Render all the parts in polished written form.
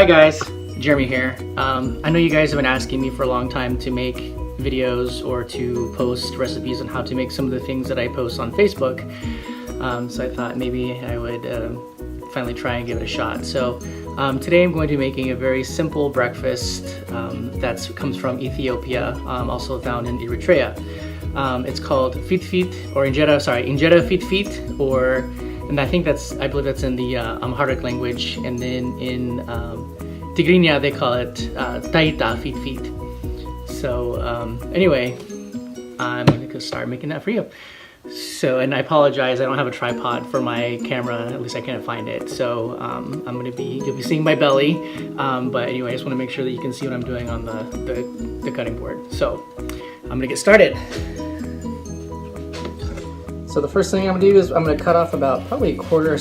guys, Jeremy here. I know you guys have been asking me for a long time to make videos or to post recipes on how to make some of the things that I post on Facebook. So I thought maybe I would finally try and give it a shot. So today I'm going to be making a very simple breakfast that comes from Ethiopia, also found in Eritrea. It's called Fitfit or Injera Fitfit, and I believe that's in the Amharic language, and then in Tigrinya they call it Taita Fitfit. So anyway, I'm gonna start making that for you. So, and I apologize, I don't have a tripod for my camera, at least I can't find it. So you'll be seeing my belly, but anyway, I just want to make sure that you can see what I'm doing on the cutting board. So I'm gonna get started. So the first thing I'm gonna do is I'm gonna cut off about probably a quarter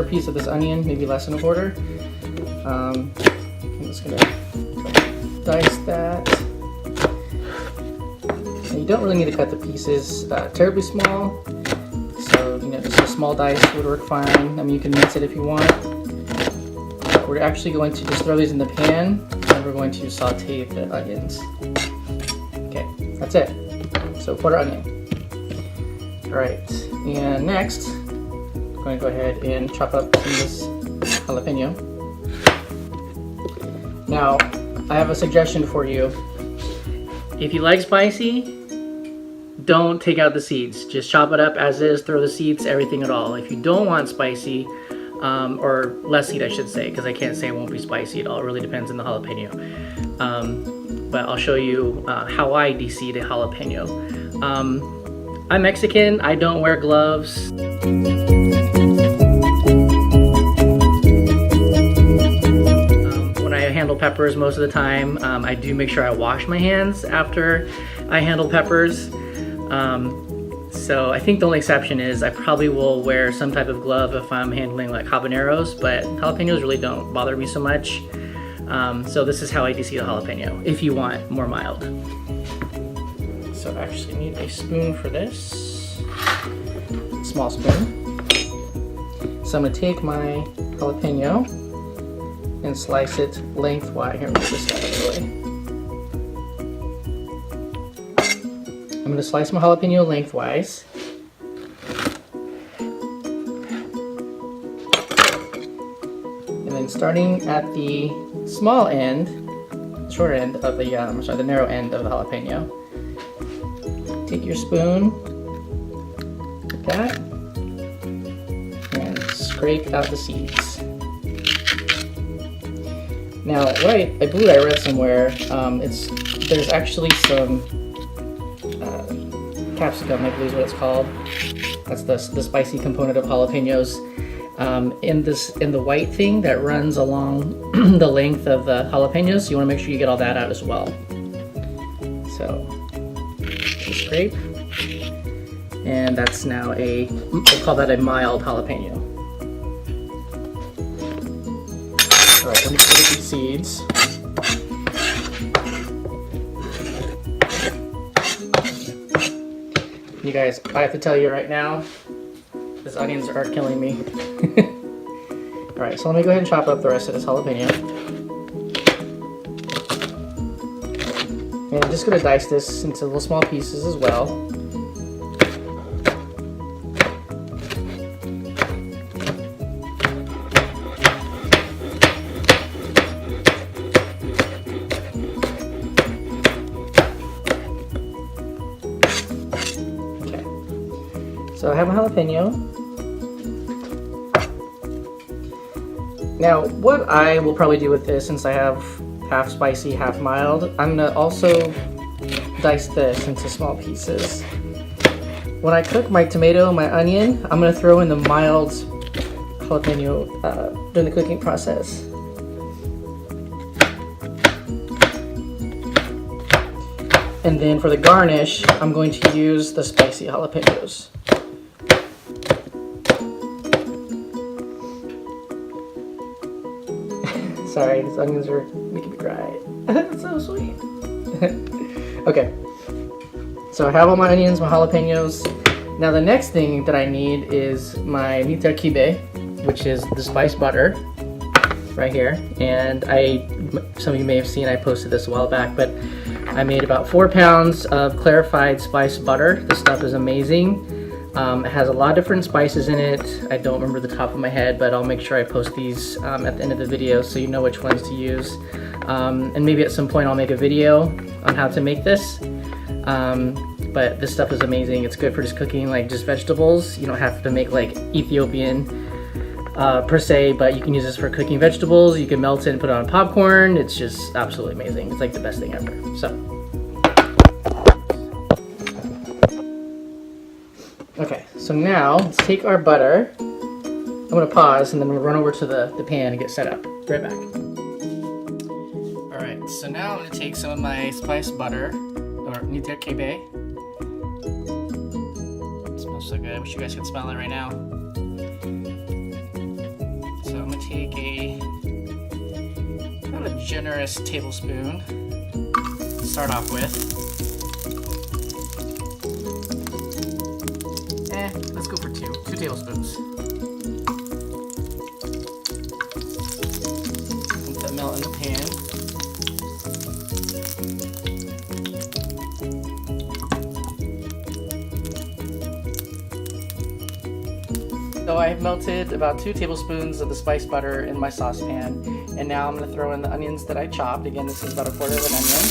piece of this onion, maybe less than a quarter. I'm just gonna dice that. And you don't really need to cut the pieces terribly small. So, just a small dice would work fine. I mean, you can mince it if you want. But we're actually going to just throw these in the pan, and we're going to saute the onions. Okay, that's it. So quarter onion. Alright, and next, I'm going to go ahead and chop up some of this jalapeno. Now, I have a suggestion for you. If you like spicy, don't take out the seeds. Just chop it up as is, throw the seeds, everything at all. If you don't want spicy, or less seed I should say, because I can't say it won't be spicy at all. It really depends on the jalapeno. But I'll show you how I de-seed a jalapeno. I'm Mexican, I don't wear gloves. When I handle peppers most of the time, I do make sure I wash my hands after I handle peppers. So I think the only exception is I probably will wear some type of glove if I'm handling like habaneros, but jalapenos really don't bother me so much. So this is how I de-seed a jalapeno, if you want more mild. So I actually need a spoon for this, small spoon. So I'm gonna take my jalapeno and slice it lengthwise. Here, move this out of the way. I'm gonna slice my jalapeno lengthwise. And then starting at the small end, short end of the, the narrow end of the jalapeno. Take your spoon, like that, and scrape out the seeds. Now, what I believe I read somewhere, there's actually some capsicum, I believe is what it's called. That's the spicy component of jalapenos. In the white thing that runs along the length of the jalapenos, you want to make sure you get all that out as well. So. Scrape, and that's now we'll call that a mild jalapeno. Alright, let me put these seeds. You guys, I have to tell you right now, these onions are killing me. Alright, so let me go ahead and chop up the rest of this jalapeno. And I'm just going to dice this into little small pieces as well. Okay, so I have a jalapeno. Now, what I will probably do with this, since I have half spicy, half mild, I'm gonna also dice this into small pieces. When I cook my tomato, my onion, I'm gonna throw in the mild jalapeno during the cooking process. And then for the garnish, I'm going to use the spicy jalapenos. Sorry, these onions are making me cry. It's so sweet. Okay, so I have all my onions, my jalapenos. Now the next thing that I need is my mita kibe, which is the spice butter. right here, and some of you may have seen I posted this a while back, but I made about 4 pounds of clarified spiced butter. This stuff is amazing. It has a lot of different spices in it. I don't remember the top of my head, but I'll make sure I post these at the end of the video so you know which ones to use. And maybe at some point I'll make a video on how to make this. But this stuff is amazing. It's good for just cooking like just vegetables. You don't have to make like Ethiopian per se, but you can use this for cooking vegetables. You can melt it and put it on popcorn. It's just absolutely amazing. It's like the best thing ever. So, okay, so now let's take our butter. I'm gonna pause and then we'll run over to the pan and get set up. Right back. All right, so now I'm gonna take some of my spiced butter, or Injera Fitfit. It smells so good. I wish you guys could smell it right now. So I'm gonna take about a generous tablespoon to start off with. Let's go for two tablespoons. Let that melt in the pan. So I have melted about 2 tablespoons of the spiced butter in my saucepan, and now I'm going to throw in the onions that I chopped. Again, this is about 1/4 of an onion.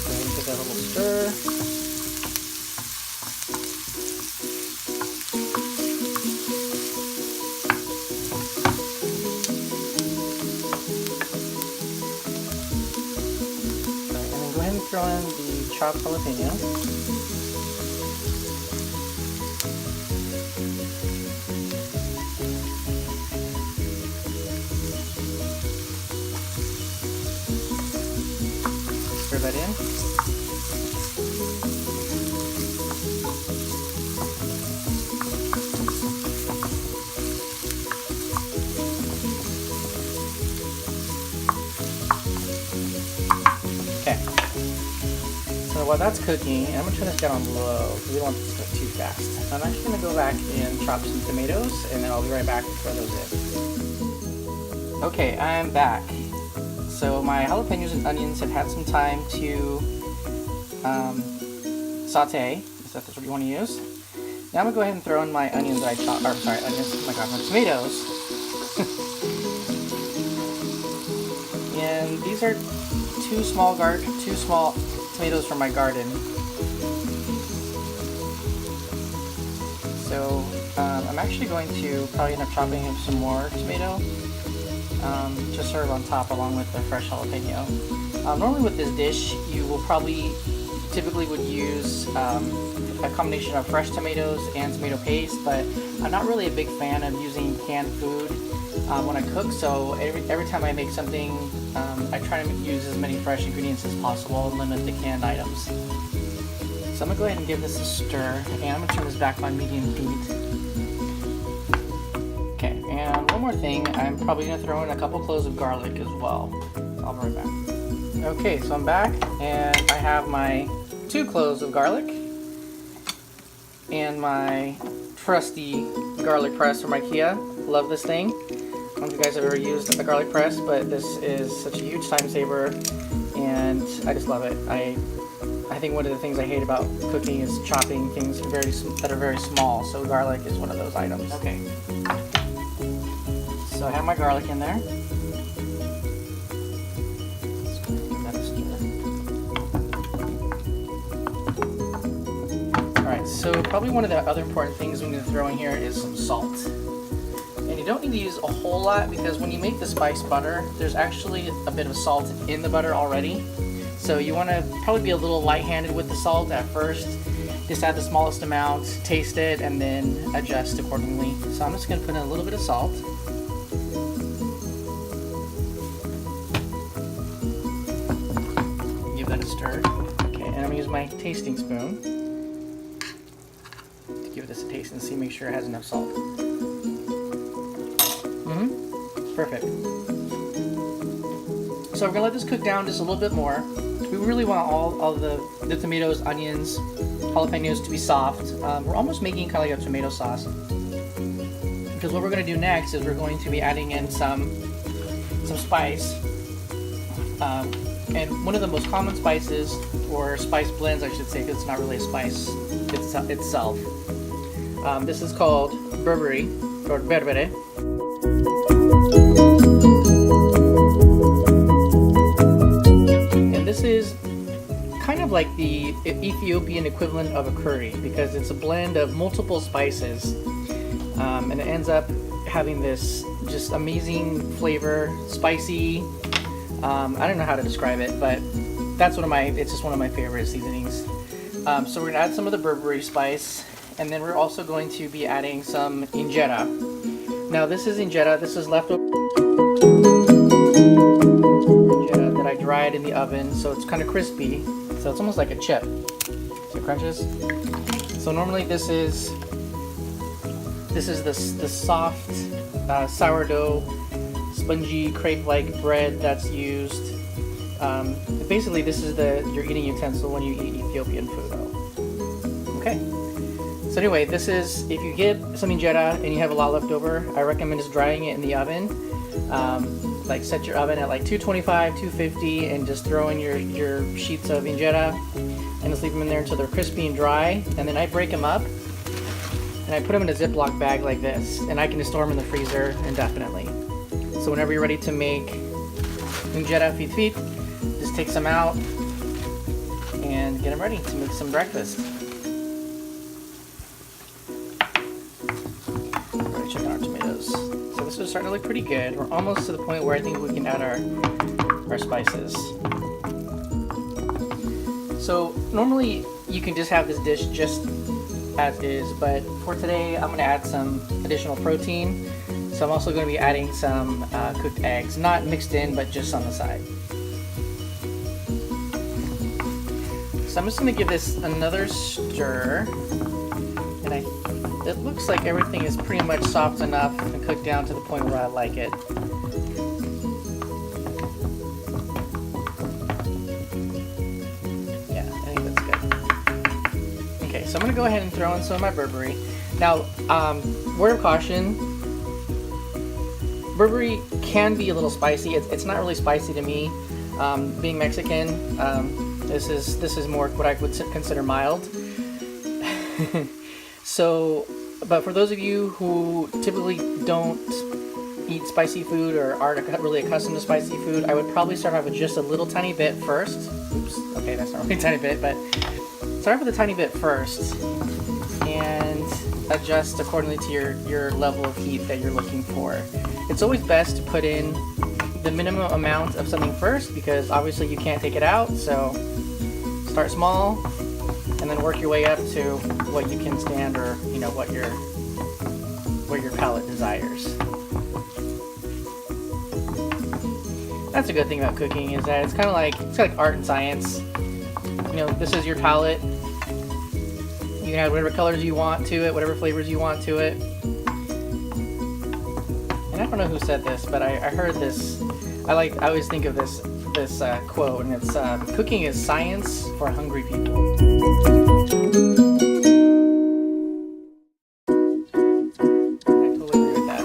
Go ahead and give that a little stir. And then go ahead and throw in the chopped jalapeno. Stir that in. Okay. So while that's cooking, I'm going to turn this down on low because we don't want this to cook too fast. I'm actually going to go back and chop some tomatoes, and then I'll be right back to throw those in. Okay, I'm back. So my jalapenos and onions have had some time to saute, if that's what you want to use. Now I'm going to go ahead and throw in my onions that I chopped, or sorry, onions, oh my god, my tomatoes. And these are two small tomatoes from my garden. So I'm actually going to probably end up chopping in some more tomato. To serve on top along with the fresh jalapeno. Normally with this dish, you will typically would use a combination of fresh tomatoes and tomato paste, but I'm not really a big fan of using canned food when I cook, so every time I make something, I try to use as many fresh ingredients as possible and limit the canned items. So I'm going to go ahead and give this a stir, and I'm going to turn this back on medium heat. Okay, and one more thing, I'm probably going to throw in a couple cloves of garlic as well. I'll be right back. Okay, so I'm back, and I have my 2 cloves of garlic, and my trusty garlic press from IKEA. Love this thing. I don't know if you guys have ever used a garlic press, but this is such a huge time saver, and I just love it. I think one of the things I hate about cooking is chopping things that are very small, so garlic is one of those items. Okay. So I have my garlic in there. Let's go give that a stir. Alright, so probably one of the other important things I'm going to throw in here is some salt. And you don't need to use a whole lot because when you make the spiced butter, there's actually a bit of salt in the butter already. So you want to probably be a little light-handed with the salt at first. Just add the smallest amount, taste it, and then adjust accordingly. So I'm just going to put in a little bit of salt. Give that a stir. Okay, and I'm going to use my tasting spoon to give this a taste and see, make sure it has enough salt. Perfect. So we're going to let this cook down just a little bit more. We really want all the tomatoes, onions, jalapenos to be soft. We're almost making kind of like a tomato sauce. because what we're going to do next is we're going to be adding in some spice. And one of the most common spices, or spice blends I should say, because it's not really a spice itself. This is called berbere, or berbere. And this is kind of like the Ethiopian equivalent of a curry, because it's a blend of multiple spices, and it ends up having this just amazing flavor, spicy. I don't know how to describe it, but that's it's just one of my favorite seasonings. So we're gonna add some of the berbere spice, and then we're also going to be adding some injera. Now this is injera, this is leftover injera that I dried in the oven, so it's kind of crispy, so it's almost like a chip. So it crunches. So normally this is the soft sourdough, spongy crepe-like bread that's used. Basically, this is your eating utensil when you eat Ethiopian food. Okay. So anyway, this is, if you get some injera and you have a lot left over, I recommend just drying it in the oven. Like set your oven at like 225, 250, and just throw in your sheets of injera and just leave them in there until they're crispy and dry. And then I break them up and I put them in a Ziploc bag like this, and I can just store them in the freezer indefinitely. So whenever you're ready to make Injera Fitfit, just take some out and get them ready to make some breakfast. Ready to check out our tomatoes. So this is starting to look pretty good. We're almost to the point where I think we can add our spices. So normally you can just have this dish just as is, but for today I'm going to add some additional protein. So I'm also going to be adding some cooked eggs, not mixed in, but just on the side. So I'm just going to give this another stir, and it looks like everything is pretty much soft enough and cooked down to the point where I like it. Yeah, I think that's good. Okay, so I'm going to go ahead and throw in some of my berbere. Now, word of caution, berbere can be a little spicy. It's not really spicy to me. Being Mexican, this is more what I would consider mild. So, but for those of you who typically don't eat spicy food or aren't really accustomed to spicy food, I would probably start off with just a little tiny bit first. Oops, okay, that's not really a tiny bit, but start off with a tiny bit first and adjust accordingly to your level of heat that you're looking for. It's always best to put in the minimum amount of something first, because obviously you can't take it out, so start small and then work your way up to what you can stand, or what your palate desires. That's a good thing about cooking, is that it's kind of like art and science. This is your palate. You can add whatever colors you want to it, whatever flavors you want to it. And I don't know who said this, but I heard this. I always think of this quote, and it's cooking is science for hungry people. I totally agree with that.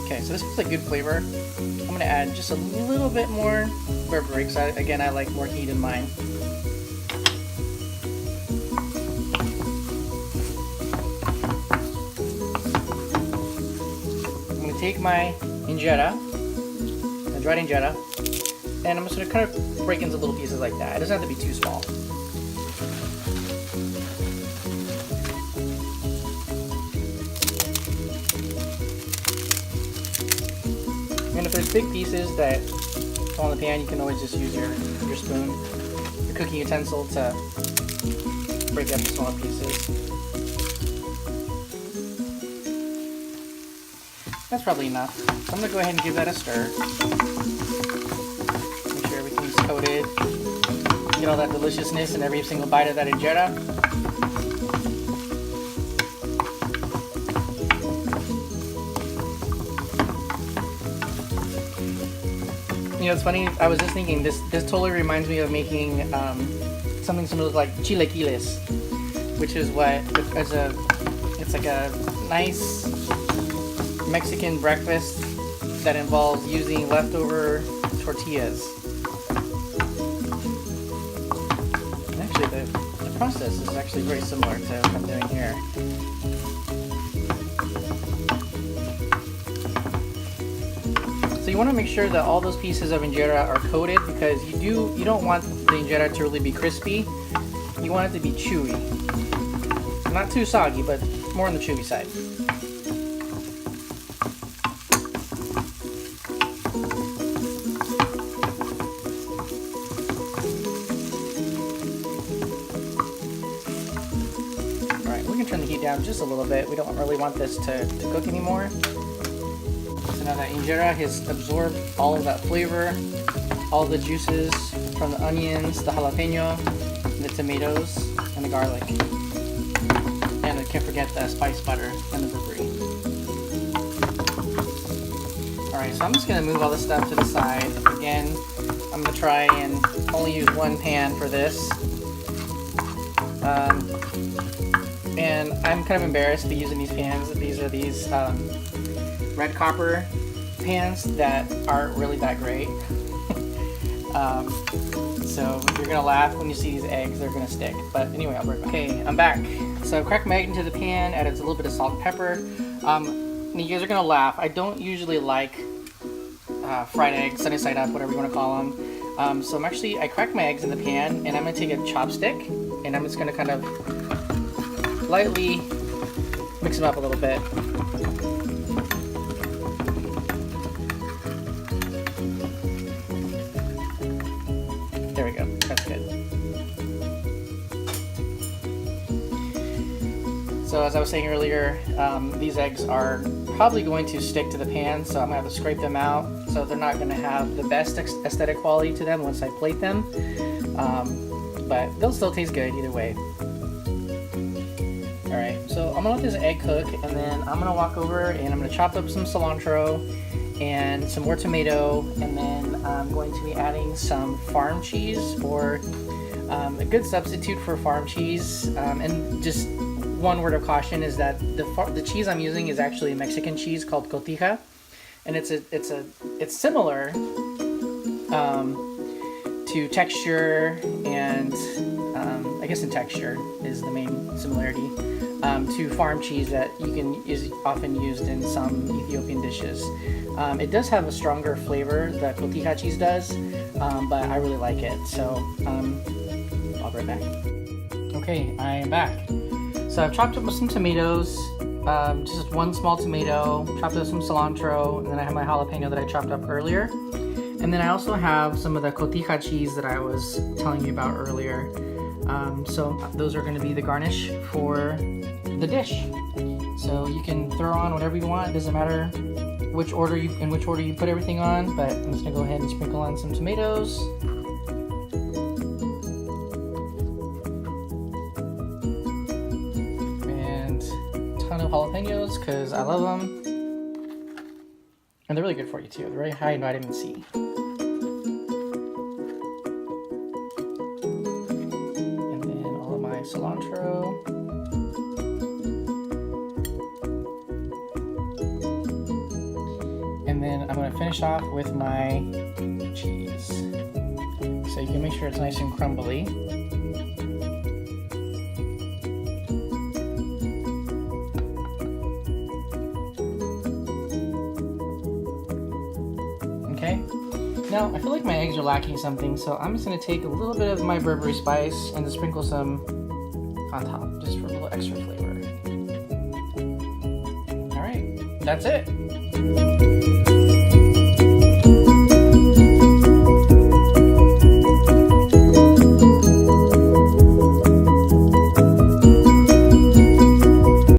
Okay, so this is a good flavor. I'm going to add just a little bit more berbere, because again, I like more heat in mine. I'm going to take my injera, my dried injera, and I'm just going to kind of break into little pieces like that. It doesn't have to be too small. And if there's big pieces that fall in the pan, you can always just use your spoon, your cooking utensil, to break up the small pieces. That's probably enough. So I'm going to go ahead and give that a stir. Make sure everything's coated. Get all that deliciousness in every single bite of that injera. know, it's funny. I was just thinking this totally reminds me of making something similar like chilaquiles, which is what it's like a nice Mexican breakfast that involves using leftover tortillas. And actually, the process is actually very similar to what I'm doing here. So you want to make sure that all those pieces of injera are coated, because you don't want the injera to really be crispy. You want it to be chewy. Not too soggy, but more on the chewy side. Alright, we can turn the heat down just a little bit. We don't really want this to cook anymore. So now that injera has absorbed all of that flavor, all the juices from the onions, the jalapeno, the tomatoes, and the garlic. And I can't forget the spice butter and the burberry. Alright, so I'm just going to move all this stuff to the side. Again, I'm going to try and only use one pan for this. And I'm kind of embarrassed to be using these pans. These are these red copper pans that aren't really that great. So you're gonna laugh when you see these eggs, they're gonna stick. But anyway, I'll bring it back. Okay, I'm back. So I cracked my egg into the pan, added a little bit of salt and pepper. You guys are gonna laugh. I don't usually like fried eggs, sunny side up, whatever you wanna call them. So I cracked my eggs in the pan, and I'm gonna take a chopstick, and I'm just gonna kind of lightly mix them up a little bit. There we go, that's good. So as I was saying earlier, these eggs are probably going to stick to the pan, so I'm going to have to scrape them out. So they're not going to have the best aesthetic quality to them once I plate them. But they'll still taste good either way. Alright, so I'm going to let this egg cook, and then I'm going to walk over and I'm going to chop up some cilantro and some more tomato, and then I'm going to be adding some farm cheese, or a good substitute for farm cheese. And just one word of caution is that the cheese I'm using is actually a Mexican cheese called cotija, and it's similar to texture, and I guess in texture is the main similarity, to farm cheese that is often used in some Ethiopian dishes. It does have a stronger flavor, the cotija cheese does, but I really like it, so I'll be right back. Okay, I am back. So I've chopped up some tomatoes, just one small tomato, chopped up some cilantro, and then I have my jalapeno that I chopped up earlier. And then I also have some of the cotija cheese that I was telling you about earlier. So those are going to be the garnish for the dish. So you can throw on whatever you want. It doesn't matter in which order you put everything on, but I'm just going to go ahead and sprinkle on some tomatoes. And a ton of jalapenos because I love them. And they're really good for you too. They're very high in vitamin C. Cilantro. And then I'm going to finish off with my cheese. So you can make sure it's nice and crumbly. Okay. Now I feel like my eggs are lacking something, so I'm just going to take a little bit of my Burberry spice and just sprinkle some on top, just for a little extra flavor. Alright, that's it.